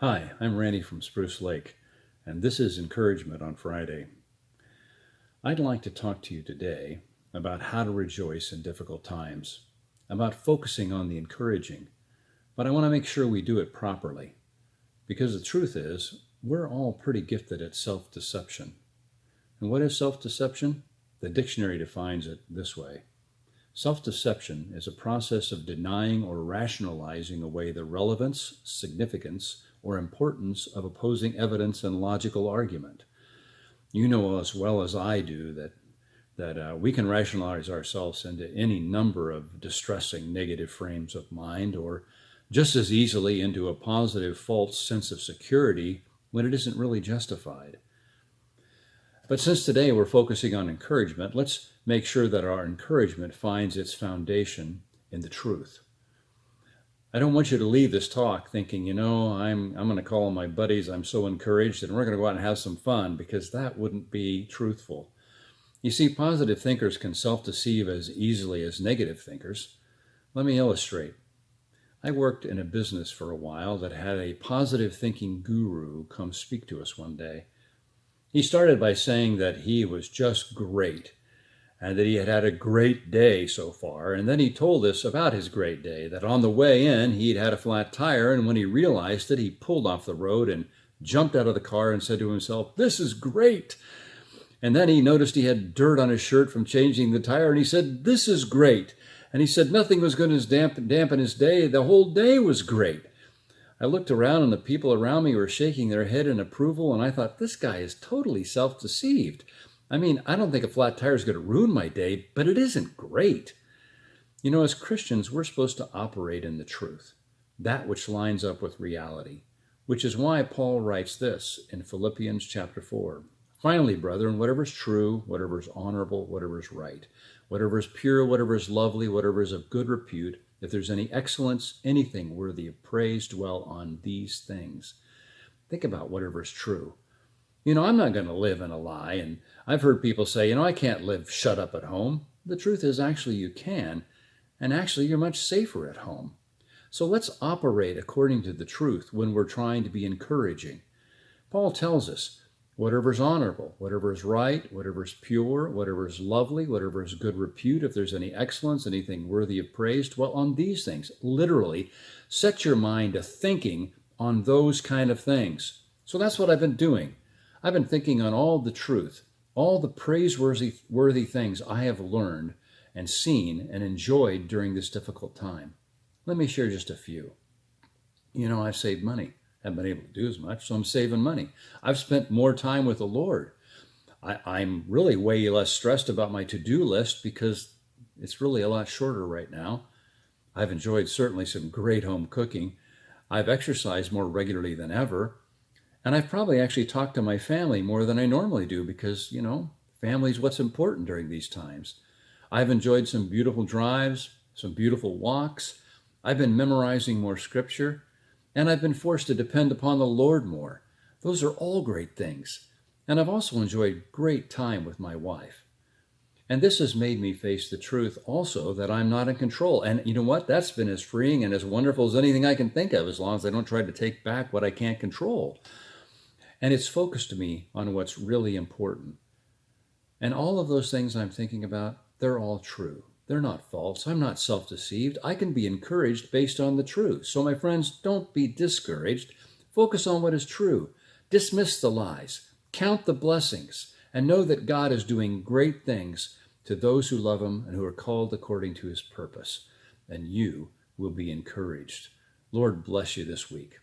Hi, I'm Randy from Spruce Lake, and this is Encouragement on Friday. I'd like to talk to you today about how to rejoice in difficult times, about focusing on the encouraging, but I want to make sure we do it properly, because the truth is, we're all pretty gifted at self-deception. And what is self-deception? The dictionary defines it this way. Self-deception is a process of denying or rationalizing away the relevance, significance, or importance of opposing evidence and logical argument. You know as well as I do that we can rationalize ourselves into any number of distressing negative frames of mind, or just as easily into a positive false sense of security when it isn't really justified. But since today we're focusing on encouragement, let's make sure that our encouragement finds its foundation in the truth. I don't want you to leave this talk thinking, I'm going to call my buddies, I'm so encouraged, and we're going to go out and have some fun, because that wouldn't be truthful. You see, positive thinkers can self-deceive as easily as negative thinkers. Let me illustrate. I worked in a business for a while that had a positive thinking guru come speak to us one day. He started by saying that he was just great and that he had had a great day so far. And then he told us about his great day, that on the way in, he'd had a flat tire, and when he realized it, he pulled off the road and jumped out of the car and said to himself, "This is great." And then he noticed he had dirt on his shirt from changing the tire, and he said, "This is great." And he said nothing was going to dampen his day. The whole day was great. I looked around, and the people around me were shaking their head in approval, and I thought, this guy is totally self-deceived. I mean, I don't think a flat tire is going to ruin my day, but it isn't great. As Christians, we're supposed to operate in the truth, that which lines up with reality, which is why Paul writes this in Philippians chapter 4. "Finally, brethren, whatever is true, whatever is honorable, whatever is right, whatever is pure, whatever is lovely, whatever is of good repute, if there's any excellence, anything worthy of praise, dwell on these things." Think about whatever is true. I'm not going to live in a lie, and I've heard people say, I can't live shut up at home. The truth is, actually, you can, and actually, you're much safer at home. So let's operate according to the truth when we're trying to be encouraging. Paul tells us, whatever is honorable, whatever is right, whatever is pure, whatever is lovely, whatever is good repute, if there's any excellence, anything worthy of praise, dwell on these things. Literally, set your mind to thinking on those kind of things. So that's what I've been doing. I've been thinking on all the truth, all the praiseworthy things I have learned and seen and enjoyed during this difficult time. Let me share just a few. I've saved money. Haven't been able to do as much, so I'm saving money. I've spent more time with the Lord. I'm really way less stressed about my to-do list because it's really a lot shorter right now. I've enjoyed certainly some great home cooking. I've exercised more regularly than ever. And I've probably actually talked to my family more than I normally do because, family's what's important during these times. I've enjoyed some beautiful drives, some beautiful walks. I've been memorizing more scripture, and I've been forced to depend upon the Lord more. Those are all great things. And I've also enjoyed great time with my wife. And this has made me face the truth also that I'm not in control. And you know what? That's been as freeing and as wonderful as anything I can think of, as long as I don't try to take back what I can't control. And it's focused me on what's really important. And all of those things I'm thinking about, they're all true. They're not false. I'm not self-deceived. I can be encouraged based on the truth. So my friends, don't be discouraged. Focus on what is true. Dismiss the lies. Count the blessings. And know that God is doing great things to those who love Him and who are called according to His purpose. And you will be encouraged. Lord bless you this week.